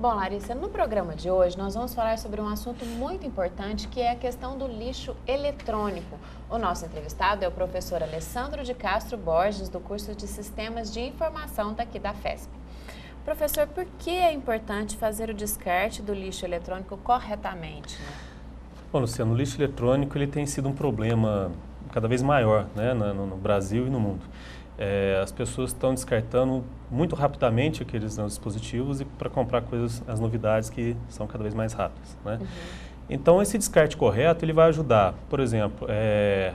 Bom, Larissa, no programa de hoje nós vamos falar sobre um assunto muito importante que é a questão do lixo eletrônico. O nosso entrevistado é o professor Alessandro de Castro Borges, do curso de Sistemas de Informação daqui da FESP. Professor, por que é importante fazer o descarte do lixo eletrônico corretamente, né? Bom, Luciano, o lixo eletrônico ele tem sido um problema cada vez maior, né, no Brasil e no mundo. As pessoas estão descartando muito rapidamente aqueles dispositivos e para comprar as novidades que são cada vez mais rápidas, né? Então, esse descarte correto, ele vai ajudar, por exemplo,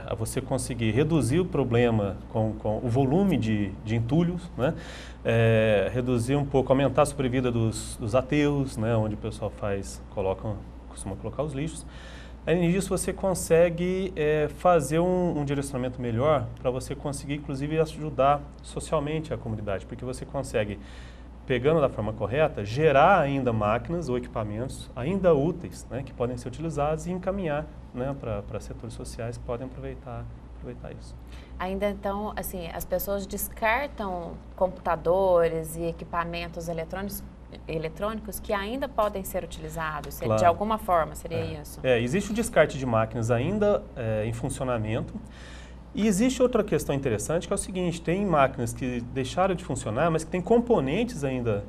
a você conseguir reduzir o problema com o volume de entulhos, né? Reduzir um pouco, aumentar a sobrevida dos aterros, né? Onde o pessoal costuma colocar os lixos. Além disso, você consegue fazer um direcionamento melhor para você conseguir, inclusive, ajudar socialmente a comunidade, porque você consegue, pegando da forma correta, gerar ainda máquinas ou equipamentos ainda úteis, né, que podem ser utilizados e encaminhar, né, para setores sociais que podem aproveitar isso. Ainda então, assim, as pessoas descartam computadores e equipamentos eletrônicos que ainda podem ser utilizados, Claro. De alguma forma, seria isso? Existe o descarte de máquinas ainda em funcionamento. E existe outra questão interessante, que é o seguinte: tem máquinas que deixaram de funcionar, mas que têm componentes ainda,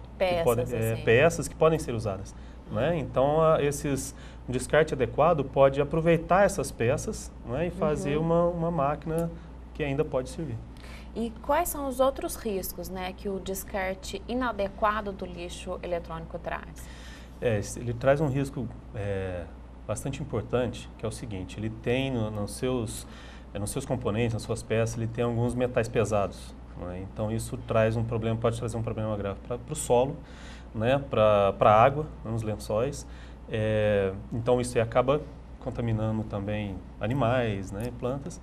peças que podem ser usadas, né? Então, um descarte adequado pode aproveitar essas peças, né, e fazer uma máquina que ainda pode servir. E quais são os outros riscos, né, que o descarte inadequado do lixo eletrônico traz? Ele traz um risco bastante importante, que é o seguinte: ele tem nos seus componentes, nas suas peças, ele tem alguns metais pesados, né? Então isso pode trazer um problema grave para o solo, né, para a água, nos lençóis. Então isso aí acaba contaminando também animais, né, plantas.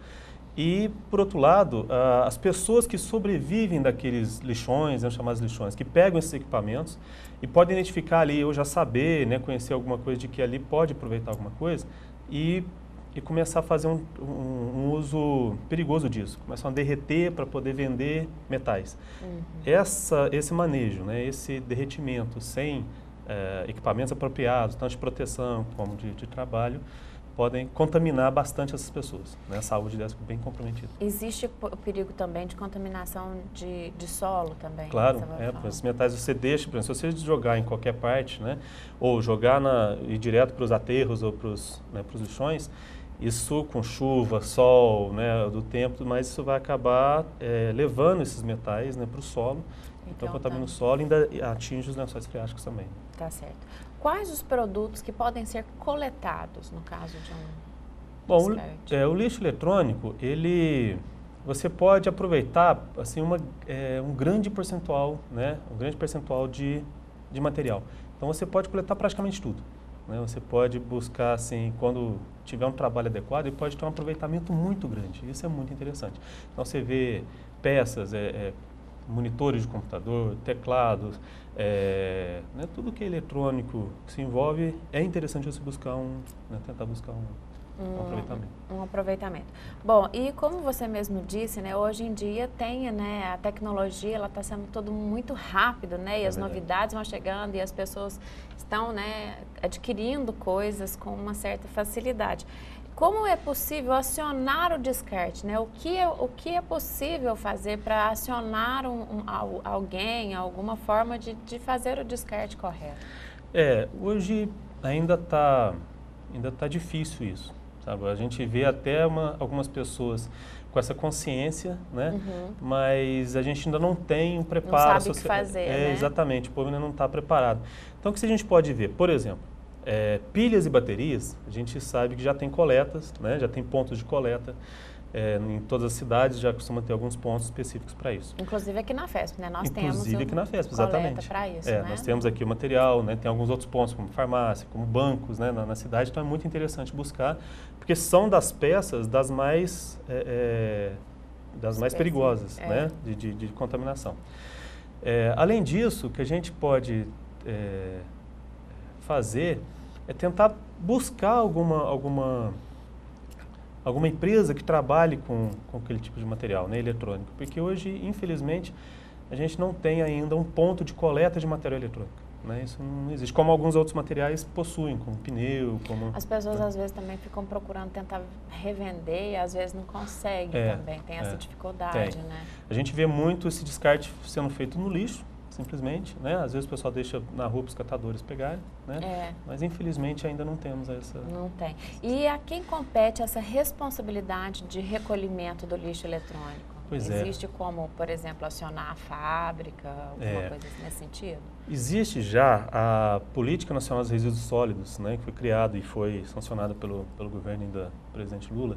E, por outro lado, as pessoas que sobrevivem daqueles lixões, chamados lixões, que pegam esses equipamentos e podem identificar ali, ou já saber, né, conhecer alguma coisa de que ali pode aproveitar alguma coisa e começar a fazer um uso perigoso disso. Começam a derreter para poder vender metais. Esse manejo, né, esse derretimento sem equipamentos apropriados, tanto de proteção como de trabalho, podem contaminar bastante essas pessoas, né? A saúde delas fica bem comprometida. Existe o perigo também de contaminação de solo também? Claro, esses metais você deixa, por exemplo, se você jogar em qualquer parte, né, ou jogar ir direto para os aterros ou para os lixões, isso com chuva, sol, né, do tempo, mas isso vai acabar levando esses metais, né, para o solo, então contamina o solo e ainda atinge os lençóis freáticos também. Tá certo. Quais os produtos que podem ser coletados no caso de Bom, o lixo eletrônico, você pode aproveitar assim, um grande percentual, né, de material. Então você pode coletar praticamente tudo, né? Você pode buscar, assim, quando tiver um trabalho adequado, ele pode ter um aproveitamento muito grande. Isso é muito interessante. Então você vê peças, monitores de computador, teclados, né, tudo que é eletrônico que se envolve, é interessante você buscar tentar buscar um aproveitamento. Um aproveitamento. Bom, e como você mesmo disse, né, hoje em dia né, a tecnologia, ela está sendo tudo muito rápido, né, e as novidades vão chegando e as pessoas estão, né, adquirindo coisas com uma certa facilidade. Como é possível acionar o descarte, né? O que é possível fazer para acionar alguém, alguma forma de fazer o descarte correto? Hoje ainda tá difícil isso, sabe? A gente vê até algumas pessoas com essa consciência, né? Mas a gente ainda não tem um preparo. Não sabe o que fazer, né? Exatamente, o povo ainda não está preparado. Então, o que a gente pode ver? Por exemplo, pilhas e baterias, a gente sabe que já tem coletas, né? Já tem pontos de coleta. Em todas as cidades já costuma ter alguns pontos específicos para isso. Inclusive aqui na FESP, né? Nós temos Inclusive aqui na FESP, exatamente. Para isso, né? Nós temos aqui o material, né? Tem alguns outros pontos, como farmácia, como bancos, né? Na cidade, então é muito interessante buscar, porque são das peças das mais perigosas, né? De contaminação. Além disso, o que a gente pode fazer é tentar buscar alguma empresa que trabalhe com aquele tipo de material, né, eletrônico. Porque hoje, infelizmente, a gente não tem ainda um ponto de coleta de material eletrônico, né? Isso não existe, como alguns outros materiais possuem, como pneu, como... As pessoas às vezes também ficam procurando tentar revender e às vezes não conseguem também, tem essa dificuldade, né? A gente vê muito esse descarte sendo feito no lixo, simplesmente, né? Às vezes o pessoal deixa na rua para os catadores pegarem, né? Mas infelizmente ainda não temos essa... Não tem. E a quem compete essa responsabilidade de recolhimento do lixo eletrônico? Pois Existe como, por exemplo, acionar a fábrica, alguma coisa nesse sentido? Existe já a Política Nacional dos Resíduos Sólidos, né? Que foi criado e foi sancionada pelo governo do presidente Lula,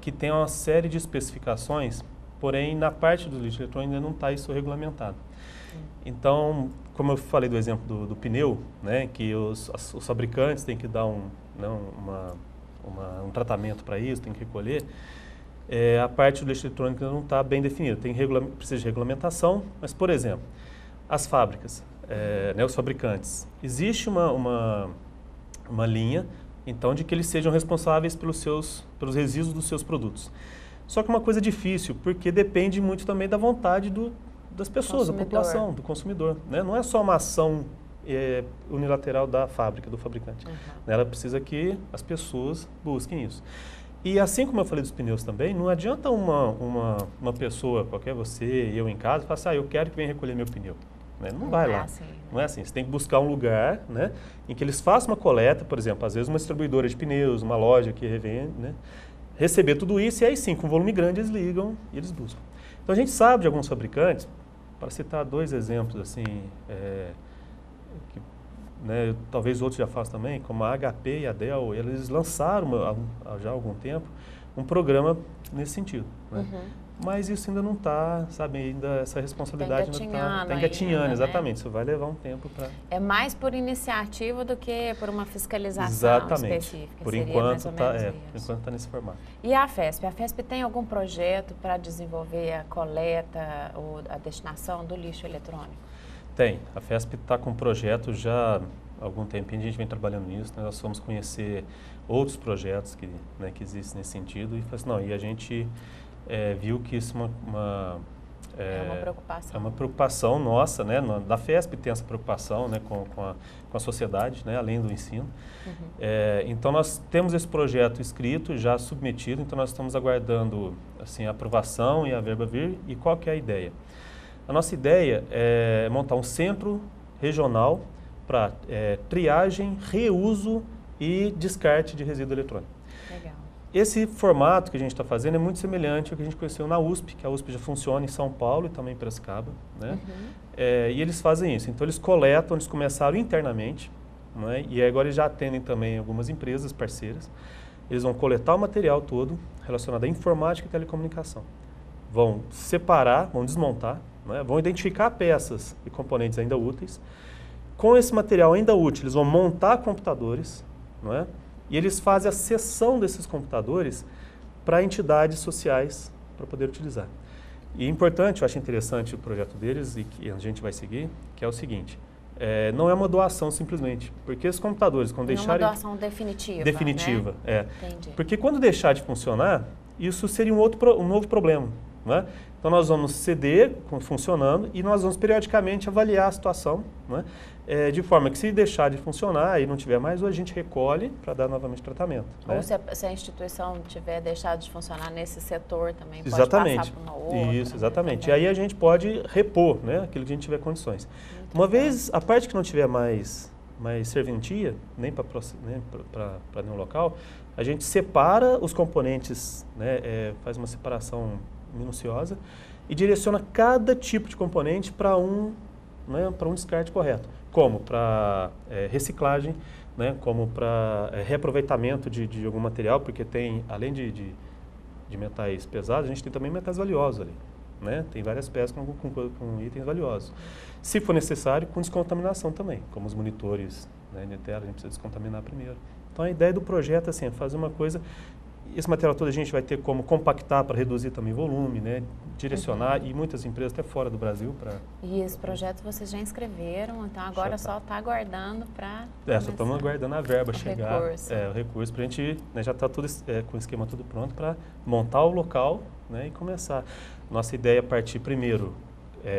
que tem uma série de especificações, porém na parte do lixo eletrônico ainda não está isso regulamentado. Então, como eu falei do exemplo do pneu, né, que os fabricantes têm que dar um tratamento para isso, tem que recolher, a parte do lixo eletrônico ainda não está bem definida. Precisa de regulamentação, mas, por exemplo, as fábricas, né, os fabricantes, existe uma linha, então, de que eles sejam responsáveis pelos resíduos dos seus produtos. Só que é uma coisa difícil, porque depende muito também da vontade das pessoas, da população, do consumidor, né? Não é só uma ação unilateral da fábrica, do fabricante. Ela precisa que as pessoas busquem isso. E assim como eu falei dos pneus também, não adianta uma pessoa, qualquer você, eu em casa, falar assim, eu quero que venha recolher meu pneu. Né? Não vai lá. Assim, né? Não é assim. Você tem que buscar um lugar, né, em que eles façam uma coleta, por exemplo, às vezes uma distribuidora de pneus, uma loja que revende, né, receber tudo isso e aí sim, com volume grande, eles ligam e eles buscam. Então a gente sabe de alguns fabricantes, para citar 2 exemplos, assim, que, né, talvez outros já façam também, como a HP e a Dell, eles lançaram já há algum tempo um programa nesse sentido. Né? Mas isso ainda não está, sabe, ainda essa responsabilidade ainda está engatinhando, exatamente, isso vai levar um tempo para... É mais por iniciativa do que por uma fiscalização específica. Por enquanto está nesse formato. E a FESP? A FESP tem algum projeto para desenvolver a coleta ou a destinação do lixo eletrônico? Tem. A FESP está com um projeto já há algum tempinho, a gente vem trabalhando nisso, né? Nós fomos conhecer outros projetos que existem nesse sentido e a gente viu que isso é uma preocupação nossa, né? Da FESP tem essa preocupação, né, com a sociedade, né, além do ensino. Então nós temos esse projeto escrito, já submetido, então nós estamos aguardando assim, a aprovação e a verba vir. E qual que é a ideia? A nossa ideia é montar um centro regional para triagem, reuso e descarte de resíduo eletrônico. Legal. Esse formato que a gente está fazendo é muito semelhante ao que a gente conheceu na USP, que a USP já funciona em São Paulo e também em Piracicaba. Né? E eles fazem isso. Então, eles coletam, eles começaram internamente, né? E agora eles já atendem também algumas empresas parceiras. Eles vão coletar o material todo relacionado à informática e telecomunicação. Vão separar, vão desmontar, né? Vão identificar peças e componentes ainda úteis. Com esse material ainda útil, eles vão montar computadores, não é? E eles fazem a cessão desses computadores para entidades sociais para poder utilizar. E é importante, eu acho interessante o projeto deles e que a gente vai seguir, que é o seguinte, não é uma doação simplesmente, porque esses computadores, quando deixarem... Não é uma doação definitiva. Definitiva, né? Entendi. Porque quando deixar de funcionar, isso seria um novo problema, né? Então nós vamos ceder funcionando e nós vamos periodicamente avaliar a situação, né? De forma que se deixar de funcionar e não tiver mais, ou a gente recolhe para dar novamente tratamento. Ou né? se a instituição tiver deixado de funcionar nesse setor também, pode exatamente. passar para uma outra. Isso, exatamente. E aí a gente pode repor, né, aquilo que a gente tiver condições. Uma vez, a parte que não tiver mais serventia, nem para nenhum local, a gente separa os componentes, né, faz uma separação minuciosa e direciona cada tipo de componente para um descarte correto. Como para reciclagem, né, como para reaproveitamento de algum material, porque tem, além de metais pesados, a gente tem também metais valiosos ali. Né? Tem várias peças com itens valiosos. Se for necessário, com descontaminação também, como os monitores, né, de tela, a gente precisa descontaminar primeiro. Então a ideia do projeto assim, é fazer uma coisa... Esse material todo a gente vai ter como compactar para reduzir também volume, né? Direcionar, e muitas empresas até fora do Brasil para... E esse projeto vocês já inscreveram, então agora só está aguardando para... só estamos aguardando a verba chegar. Recurso. O recurso para a gente, né, já está tudo com o esquema tudo pronto para montar o local, né, e começar. Nossa ideia é partir primeiro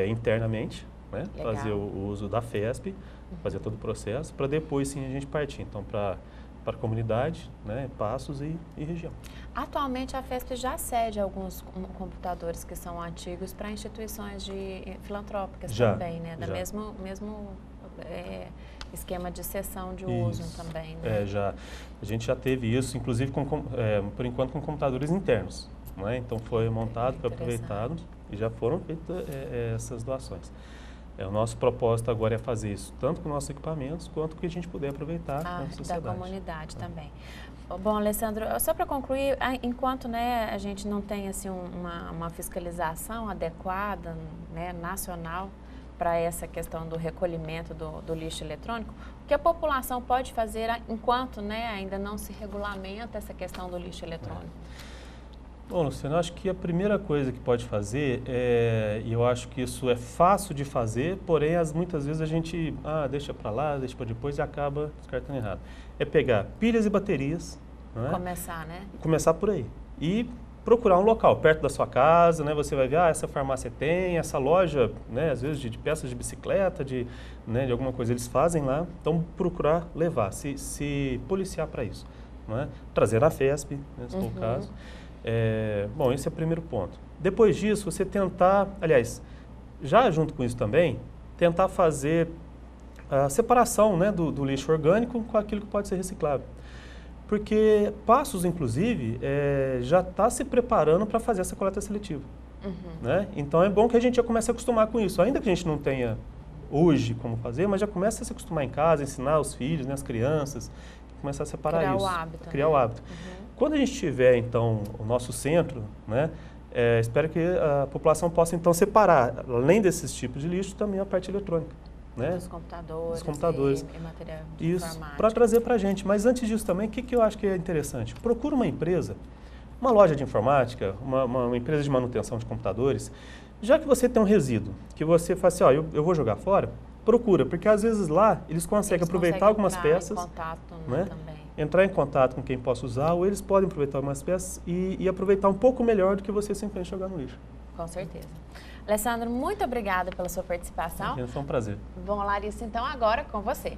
internamente, né? Fazer o uso da FESP, fazer todo o processo, para depois sim a gente partir. Então, para a comunidade, né, Passos e região. Atualmente a FESP já cede alguns computadores que são antigos para instituições filantrópicas também, né? Da mesmo esquema de cessão de uso também. Né? Já. A gente já teve isso, inclusive por enquanto com computadores internos. Né? Então foi montado, foi aproveitado e já foram feitas essas doações. O nosso propósito agora é fazer isso, tanto com nossos equipamentos, quanto com o que a gente puder aproveitar na sociedade. Da comunidade também. Bom, Alessandro, só para concluir, enquanto né, a gente não tem assim, uma fiscalização adequada, né, nacional, para essa questão do recolhimento do lixo eletrônico, o que a população pode fazer enquanto né, ainda não se regulamenta essa questão do lixo eletrônico? Bom, Luciano, eu acho que a primeira coisa que pode fazer, e eu acho que isso é fácil de fazer, porém muitas vezes a gente deixa para lá, deixa para depois e acaba descartando errado. É pegar pilhas e baterias. Né? Começar, né? Começar por aí. E procurar um local perto da sua casa, né? Você vai ver, essa farmácia tem, essa loja, né? Às vezes de peças de bicicleta, de alguma coisa eles fazem lá. Então, procurar levar, se policiar para isso. Né? Trazer a FESP, né, se for o caso. Bom, esse é o primeiro ponto. Depois disso, você tentar, aliás, já junto com isso também, tentar fazer a separação né, do lixo orgânico com aquilo que pode ser reciclável. Porque Passos, inclusive, já está se preparando para fazer essa coleta seletiva. Né? Então é bom que a gente já comece a acostumar com isso. Ainda que a gente não tenha hoje como fazer, mas já comece a se acostumar em casa, ensinar os filhos, né, as crianças, começar a separar isso. Criar o hábito. Quando a gente tiver, então, o nosso centro, né, espero que a população possa, então, separar, além desses tipos de lixo, também a parte eletrônica. Né? Dos computadores e material de isso, para trazer para a gente. Mas antes disso também, o que eu acho que é interessante? Procura uma empresa, uma loja de informática, uma empresa de manutenção de computadores, já que você tem um resíduo, que você fala assim, eu vou jogar fora, procura, porque às vezes lá eles conseguem aproveitar algumas peças, entrar em contato com quem possa usar, ou eles podem aproveitar algumas peças e aproveitar um pouco melhor do que você simplesmente jogar no lixo. Com certeza. Alessandro, muito obrigada pela sua participação. Foi um prazer. Bom, Larissa, então agora com você.